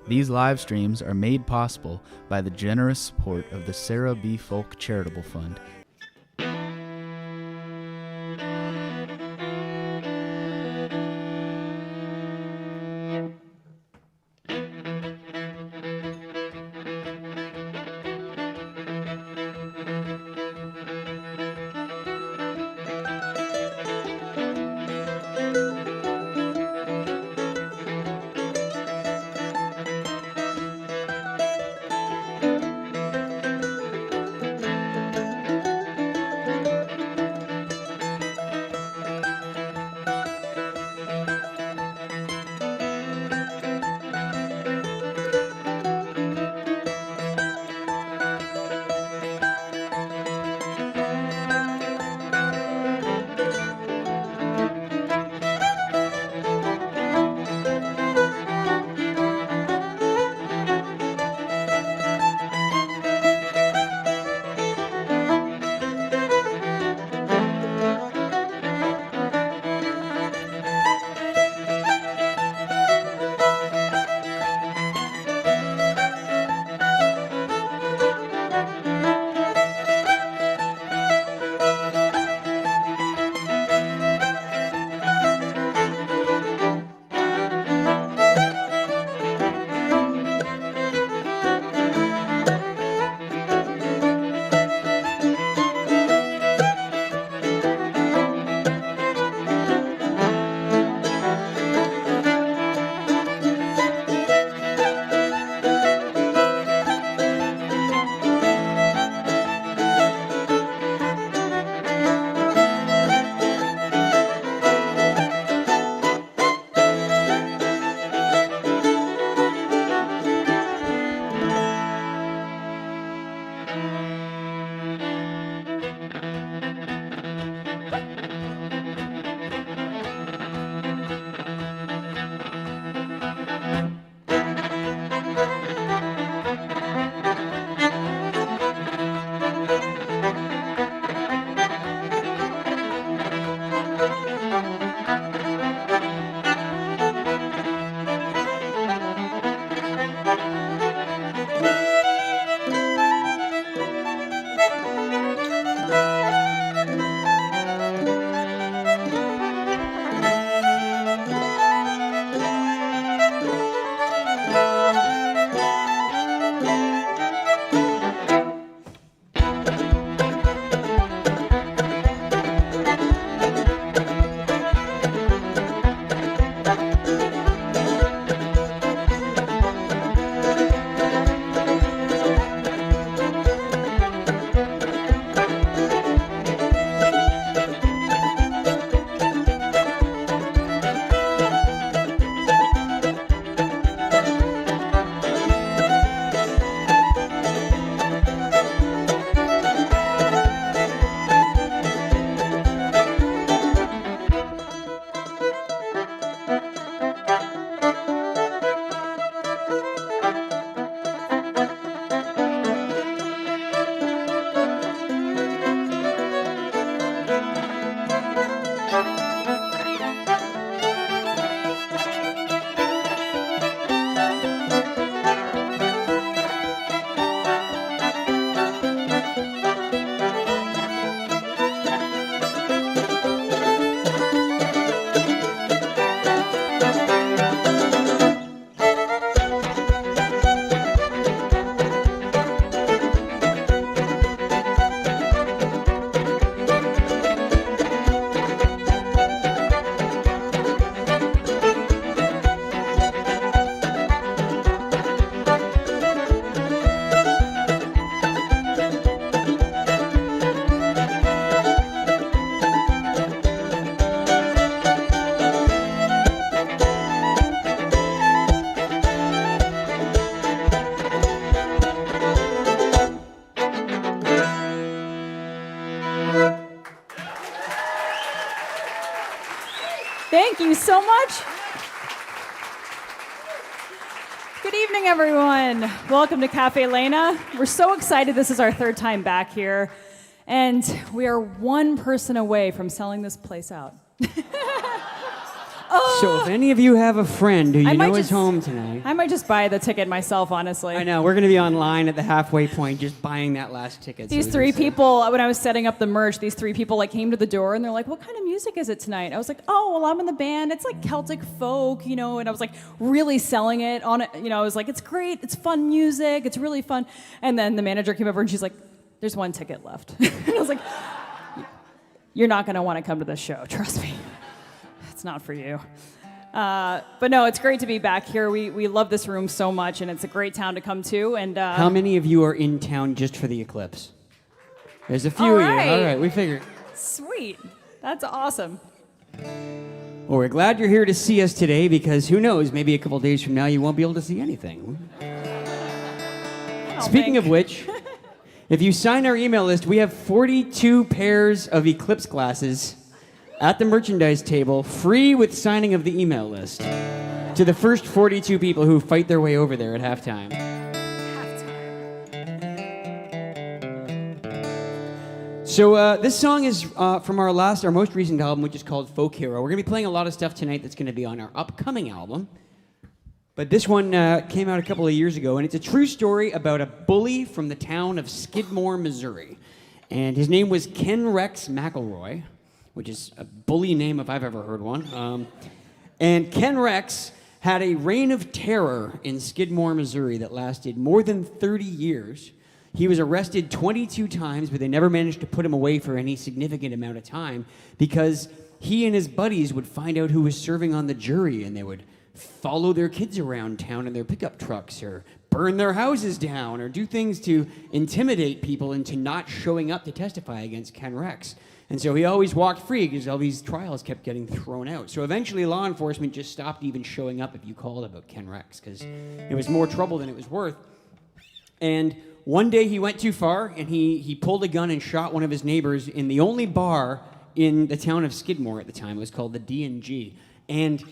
These live streams are made possible by the generous support of the Sarah B. Folk Charitable Fund. Thank you so much. Good evening, everyone. Welcome to Caffe Lena. We're so excited. This is our third time back here, and we are one person away from selling this place out. So if any of you have a friend who you know is home tonight... I might just buy the ticket myself, honestly. I know. We're going to be online at the halfway point just buying that last ticket. These three people, when I was setting up the merch, these three people like came to the door and they're like, what kind of music is it tonight? I was like, oh, well, I'm in the band. It's like Celtic folk, and I was like really selling it on it. I was like, it's great. It's fun music. It's really fun. And then the manager came over and she's like, there's one ticket left. And I was like, you're not going to want to come to this show. Trust me. It's not for you. But no, it's great to be back here. We love this room so much, and it's a great town to come to. And how many of you are in town just for the eclipse? There's a few of you. All right, we figured. Sweet. That's awesome. Well, we're glad you're here to see us today because who knows, maybe a couple days from now you won't be able to see anything. Speaking of which, if you sign our email list, we have 42 pairs of eclipse glasses at the merchandise table, free with signing of the email list to the first 42 people who fight their way over there at halftime. So this song is from our most recent album, which is called Folk Hero. We're going to be playing a lot of stuff tonight that's going to be on our upcoming album. But this one came out a couple of years ago, and it's a true story about a bully from the town of Skidmore, Missouri. And his name was Ken Rex McElroy, which is a bully name if I've ever heard one. And Ken Rex had a reign of terror in Skidmore, Missouri that lasted more than 30 years. He was arrested 22 times, but they never managed to put him away for any significant amount of time because he and his buddies would find out who was serving on the jury, and they would follow their kids around town in their pickup trucks or burn their houses down or do things to intimidate people into not showing up to testify against Ken Rex. And so he always walked free because all these trials kept getting thrown out. So eventually law enforcement just stopped even showing up if you called about Ken Rex because it was more trouble than it was worth. And one day he went too far and he pulled a gun and shot one of his neighbors in the only bar in the town of Skidmore at the time. It was called the D&G. And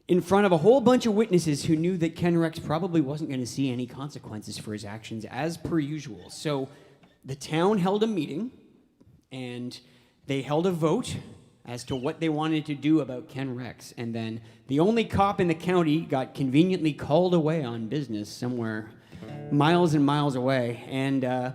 in front of a whole bunch of witnesses who knew that Ken Rex probably wasn't going to see any consequences for his actions as per usual. So the town held a meeting and they held a vote as to what they wanted to do about Ken Rex. And then the only cop in the county got conveniently called away on business somewhere miles and miles away. And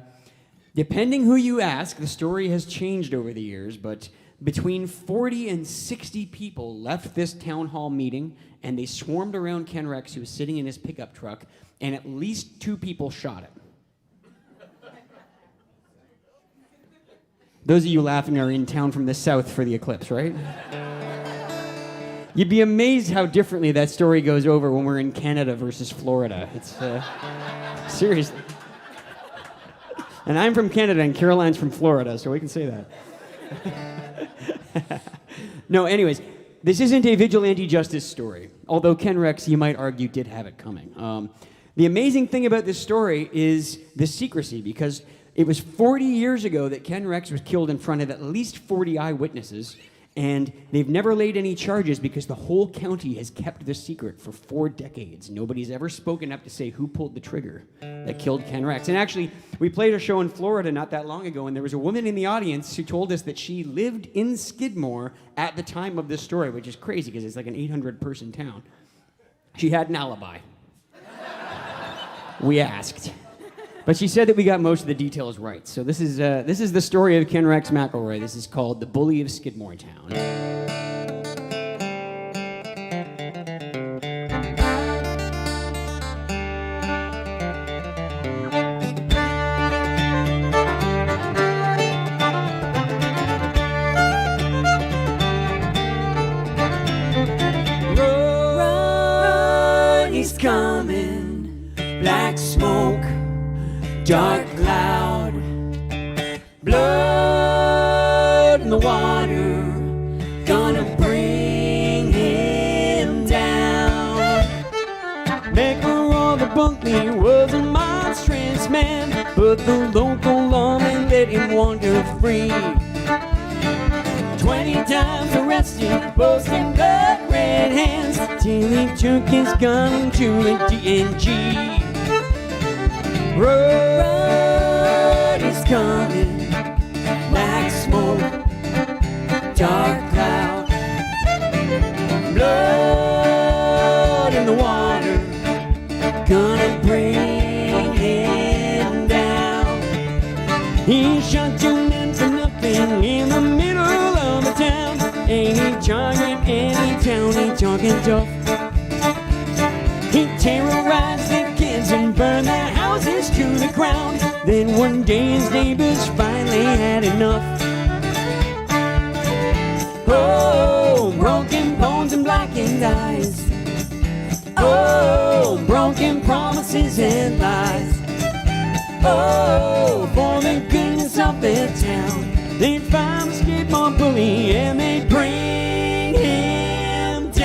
depending who you ask, the story has changed over the years, but between 40 and 60 people left this town hall meeting, and they swarmed around Ken Rex, who was sitting in his pickup truck, and at least 2 people shot him. Those of you laughing are in town from the south for the eclipse, right? You'd be amazed how differently that story goes over when we're in Canada versus Florida. It's seriously. And I'm from Canada, and Caroline's from Florida, so we can say that. No, anyways, this isn't a vigilante justice story, although Ken Rex, you might argue, did have it coming. The amazing thing about this story is the secrecy, because it was 40 years ago that Ken Rex was killed in front of at least 40 eyewitnesses, and they've never laid any charges because the whole county has kept the secret for 4 decades. Nobody's ever spoken up to say who pulled the trigger that killed Ken Rex. And actually, we played a show in Florida not that long ago, and there was a woman in the audience who told us that she lived in Skidmore at the time of this story, which is crazy because it's like an 800-person town. She had an alibi. We asked. But she said that we got most of the details right. So this is the story of Ken Rex McElroy. This is called The Bully of Skidmore Town. Run, he's coming, black smoke, dark cloud, blood in the water, gonna bring him down. McElroy the bully was a monstrous man, but the local lawman let him wander free. 20 times arrested, boasting blood red hands, till he took his gun to the D&G. Road is coming, black smoke, dark cloud, blood gonna bring him down. He shot two men for nothing in the middle of the town. Ain't he charging any town, he talking tough. He terrorized the kids and burned their houses to the ground. Then one day his neighbors finally had enough. Oh, broken bones and blackened eyes. Oh, broken promises and lies. Oh, for the goodness of their town, they'd find a Skidmore bully and they'd bring him down.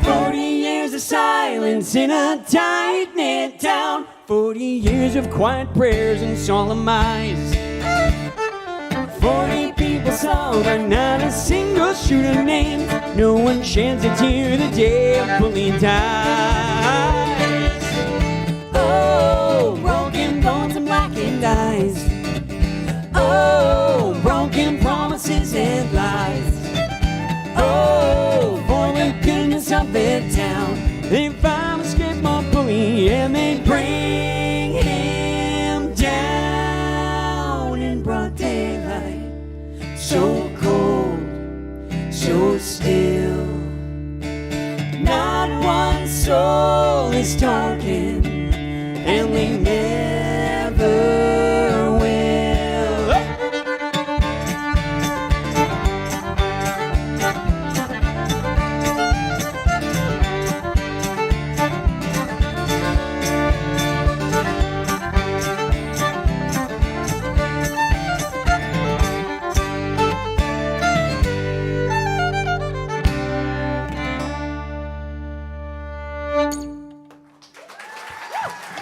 40 years of silence in a tight-knit town. 40 years of quiet prayers and solemn eyes. 40 people saw, but not a single shooter named. No one sheds a tear the day a bully dies. Oh, broken bones and blackened eyes. Oh, broken promises and lies. Oh, for the goodness of their town, they found a Skidmore bully and they bring him down in broad daylight. So cold, so still. Not one soul is talking, and they never will.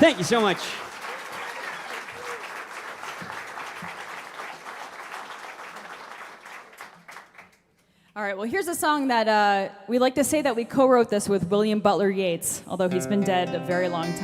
Thank you so much. All right, well, here's a song that we like to say that we co-wrote this with William Butler Yeats, although he's been dead a very long time.